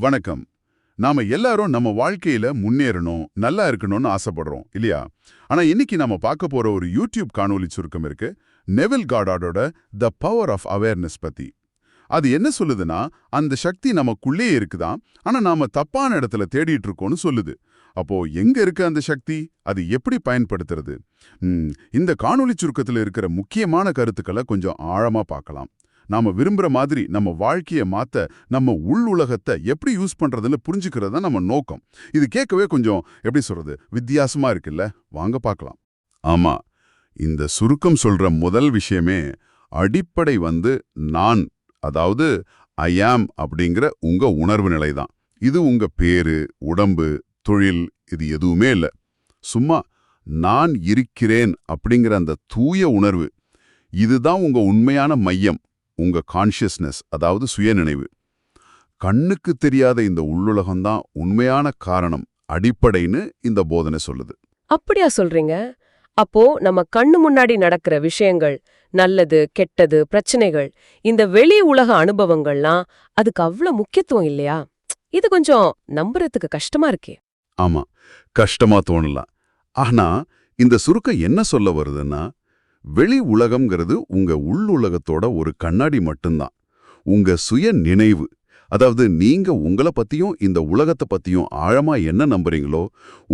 வணக்கம். நாம எல்லாரும் நம்ம வாழ்க்கையில முன்னேறணும், நல்லா இருக்கணும்னு ஆசைப்படுறோம் இல்லையா? ஆனா இன்னைக்கு நாம பார்க்க போற ஒரு யூடியூப் காணொளி சுருக்கம் இருக்கு. நெவில் காடார்டோட த பவர் ஆஃப் அவேர்னஸ் பத்தி. அது என்ன சொல்லுதுன்னா, அந்த சக்தி நமக்குள்ளே இருக்குதான், ஆனா நாம தப்பான இடத்துல தேடிட்டு இருக்கோம்னு சொல்லுது. அப்போ எங்க இருக்கு அந்த சக்தி? அது எப்படி பயன்படுத்துறது? இந்த காணொளி சுருக்கத்துல இருக்கிற முக்கியமான கருத்துக்களை கொஞ்சம் ஆழமா பார்க்கலாம். நாம விரும்புற மாதிரி நம்ம வாழ்க்கையை மாத்த நம்ம உள் உலகத்தை எப்படி யூஸ் பண்றதுன்னு புரிஞ்சுக்கிறது தான் நம்ம நோக்கம். இது கேட்கவே கொஞ்சம் எப்படி சொல்றது, வித்தியாசமா இருக்குல்ல? வாங்க பார்க்கலாம். ஆமா, இந்த சுருக்கம் சொல்ற முதல் விஷயமே அடிப்படை நான், அதாவது ஐ ஆம் அப்படிங்கிற உங்க உணர்வு நிலை தான். இது உங்க பேரு, உடம்பு, தொழில் இது எதுவுமே இல்லை. சும்மா நான் இருக்கிறேன் அப்படிங்கிற அந்த தூய உணர்வு. இதுதான் உங்க உண்மையான மையம், உங்க கான்ஷியஸ்னஸ், அதாவது சுயநினைவு. கண்ணுக்கு தெரியாத இந்த உள்ளுலகம்தான் உண்மையான காரணம், அடிப்படைன்னு இந்த போதனை சொல்லுது. அப்படியா சொல்றீங்க? அப்போ நம்ம கண்ணு முன்னாடி நடக்கிற விஷயங்கள், நல்லது கெட்டது பிரச்சனைகள், இந்த வெளி உலக அனுபவங்கள்லாம் அதுக்கு அவ்வளவு முக்கியத்துவம் இல்லையா? இது கொஞ்சம் நம்புறதுக்கு கஷ்டமா இருக்கே. ஆமா, கஷ்டமா தோணலாம். ஆனா இந்த சுருக்கம் என்ன சொல்ல வருதுன்னா, வெளி உலகம்ங்கிறது உங்க உள்ளுலகத்தோட ஒரு கண்ணாடி மட்டும்தான். உங்க சுய நினைவு, அதாவது நீங்க உங்களை பத்தியும் இந்த உலகத்தை பத்தியும் ஆழமா என்ன நம்புறீங்களோ,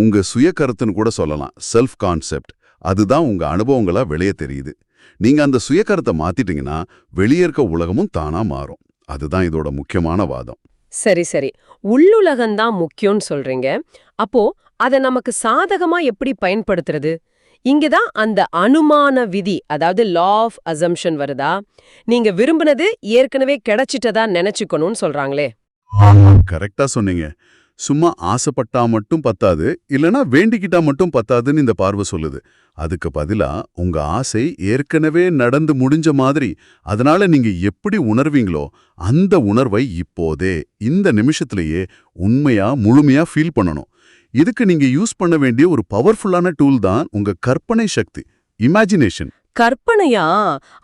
உங்க சுய கருத்துன்னு கூட சொல்லலாம், செல்ஃப் கான்செப்ட், அதுதான் உங்க அனுபவங்களா வெளியே தெரியுது. நீங்க அந்த சுய கருத்தை மாத்திட்டீங்கன்னா வெளியே இருக்க உலகமும் தானா மாறும். அதுதான் இதோட முக்கியமான வாதம். சரி சரி, உள்ளுலகம்தான் முக்கியம்னு சொல்றீங்க. அப்போ அதை நமக்கு சாதகமா எப்படி பயன்படுத்துறது? இங்கதான் அந்த அனுமான விதி, அதாவது லா ஆஃப் அசம்ஷன் வருதா? நீங்க விரும்பினது ஏற்கனவே கிடைச்சிட்டதா நினைச்சுக்கணும்னு சொல்றாங்களே. கரெக்டா சொன்னீங்க. சும்மா ஆசைப்பட்டா மட்டும் பத்தாது, இல்லனா வேண்டிக்கிட்டா மட்டும் பத்தாதுன்னு இந்த பார்வை சொல்லுது. அதுக்கு பதிலா உங்க ஆசை ஏற்கனவே நடந்து முடிஞ்ச மாதிரி, அதனால நீங்க எப்படி உணர்வீங்களோ அந்த உணர்வை இப்போதே இந்த நிமிஷத்திலேயே உண்மையா முழுமையா ஃபீல் பண்ணணும். இதுக்கு நீங்க யூஸ் பண்ண வேண்டிய ஒரு பவர்ஃபுல்லான டூல் தான் உங்க கற்பனை சக்தி, இமேஜினேஷன். கற்பனையா?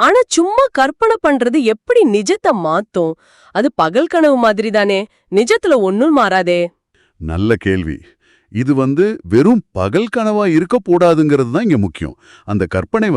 ஆனா சும்மா கற்பனை பண்றது எப்படி நிஜத்தை மாத்தும்? அது பகல் கனவு மாதிரி தானே, நிஜத்துல ஒன்னும் மாறாதே. நல்ல கேள்வி. இது வெறும் பகல் கனவா இருக்க கூடாதுங்கிறது தான் இங்க முக்கியம். அந்த கற்பனை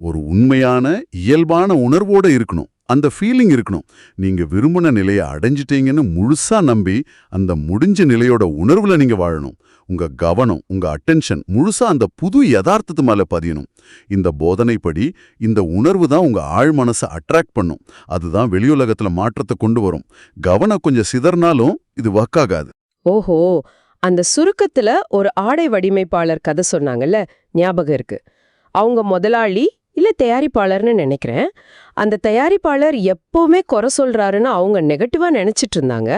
ஒரு உண்மையான இயல்பான உணர்வோட இருக்கணும். அந்த ஃபீலிங் இருக்கணும். நீங்க விரும்பின நிலையை அடைஞ்சிட்டீங்கன்னு முழுசா நம்பி அந்த முடிஞ்ச நிலையோட உணர்வுல நீங்க வாழணும். உங்க கவனம், உங்க அட்டென்ஷன் முழுசா அந்த புது யதார்த்தத்து மேல பதியணும். இந்த போதனைப்படி இந்த உணர்வு தான் உங்க ஆழ் மனசை அட்ராக்ட் பண்ணும். அதுதான் வெளியுலகத்துல மாற்றத்தை கொண்டு வரும். கவனம் கொஞ்சம் சிதறினாலும் இது ஒர்க் ஆகாது. ஓஹோ, அந்த சுருக்கத்துல ஒரு ஆடை வடிவமைப்பாளர் கதை சொன்னாங்கல்ல, ஞாபகம் இருக்கு. அவங்க முதலாளி இல்ல தயாரிப்பாளர்னு நினைக்கிறேன். அந்த தயாரிப்பாளர் எப்பவுமே குறை சொல்றாருன்னு அவங்க நெகட்டிவா நினைச்சிட்டு இருந்தாங்க.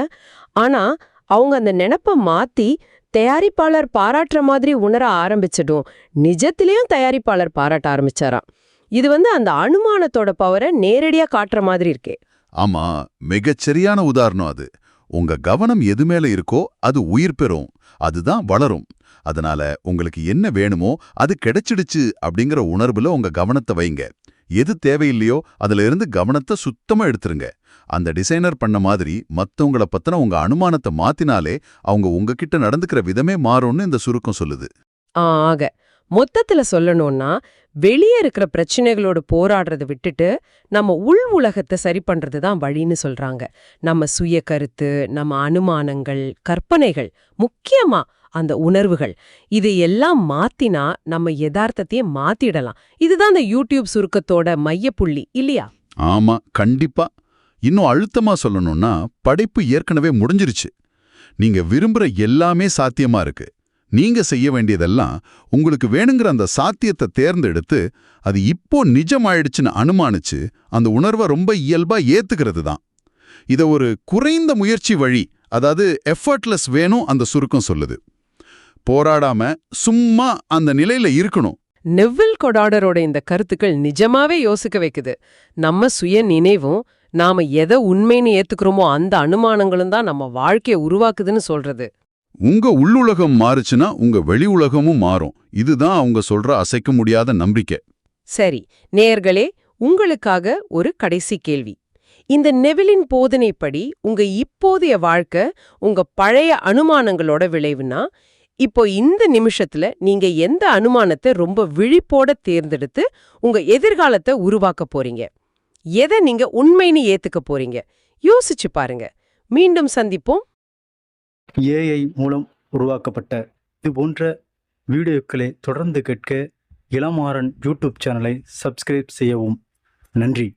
ஆனா அவங்க அந்த நினைப்ப மாத்தி தயாரிப்பாளர் பாராட்டுற மாதிரி உணர ஆரம்பிச்சிடும். நிஜத்திலையும் தயாரிப்பாளர் பாராட்ட ஆரம்பிச்சாராம். இது அந்த அனுமானத்தோட பவரை நேரடியா காட்டுற மாதிரி இருக்கே. ஆமா, மிகச்சரியான உதாரணம் அது. உங்க கவனம் எது மேல இருக்கோ அது உயிர் பெறும், அதுதான் வளரும். அதனால உங்களுக்கு என்ன வேணுமோ அது கிடைச்சிடுச்சு அப்படிங்கிற உணர்வுல உங்க கவனத்தை வைங்க. எது தேவையில்லையோ அதுல இருந்து கவனத்தை சுத்தமா எடுத்துருங்க. அந்த டிசைனர் பண்ண மாதிரி மத்தவங்கள பத்தின உங்க அனுமானத்தை மாத்தினாலே அவங்க உங்ககிட்ட நடந்துக்கிற விதமே மாறும்னு இந்த சுருக்கம் சொல்லுது. ஆக மொத்தத்துல சொல்லணும்னா, வெளியே இருக்கிற பிரச்சனைகளோடு போராடுறதை விட்டுட்டு நம்ம உள் உலகத்தை சரி பண்றது தான் வழின்னு சொல்றாங்க. நம்ம சுய கருத்து, நம்ம அனுமானங்கள், கற்பனைகள், முக்கியமா அந்த உணர்வுகள், இதையெல்லாம் மாத்தினா நம்ம யதார்த்தத்தையே மாத்திடலாம். இதுதான் இந்த யூடியூப் சுருக்கத்தோட மையப்புள்ளி இல்லையா? ஆமா, கண்டிப்பா. இன்னும் அழுத்தமா சொல்லணும்னா, படைப்பு ஏற்கனவே முடிஞ்சிருச்சு. நீங்க விரும்புற எல்லாமே சாத்தியமா இருக்கு. நீங்க செய்ய வேண்டியதெல்லாம் உங்களுக்கு வேணுங்கிற அந்த சாத்தியத்தை தேர்ந்தெடுத்து அது இப்போ நிஜமாயிடுச்சுன்னு அனுமானிச்சு அந்த உணர்வை ரொம்ப இயல்பா ஏத்துக்கிறது தான். இத ஒரு குறைந்த முயற்சி வழி, அதாவது எஃபர்ட்லெஸ் வேணும் அந்த சுருக்கம் சொல்லுது. போராடாம சும்மா அந்த நிலையில இருக்கணும். நெவில் கொடார்டரோட இந்த கருத்துக்கள் நிஜமாவே யோசிக்க வைக்குது. நம்ம சுய நினைவும் நாம எதை உண்மைன்னு ஏத்துக்கிறோமோ அந்த அனுமானங்களும் தான் நம்ம வாழ்க்கையை உருவாக்குதுன்னு சொல்றது. உங்க உள்ளுலகம் மாறுச்சுன்னா உங்க வெளி உலகமும் மாறும். இதுதான் அவங்க சொல்ற அசைக்க முடியாத நம்பிக்கை. சரி நேயர்களே, உங்களுக்காக ஒரு கடைசி கேள்வி. இந்த நெவிலின் போதனைப்படி உங்க இப்போதைய வாழ்க்கை உங்க பழைய அனுமானங்களோட விளைவுனா, இப்போ இந்த நிமிஷத்துல நீங்க எந்த அனுமானத்தை ரொம்ப விழிப்போட தேர்ந்தெடுத்து உங்க எதிர்காலத்தை உருவாக்க போறீங்க? எதை நீங்க உண்மைன்னு ஏத்துக்க போறீங்க? யோசிச்சு பாருங்க. மீண்டும் சந்திப்போம். ஏஐ மூலம் உருவாக்கப்பட்ட இது போன்ற வீடியோக்களை தொடர்ந்து கேட்க இளமாறன் யூடியூப் சேனலை சப்ஸ்கிரைப் செய்யவும். நன்றி.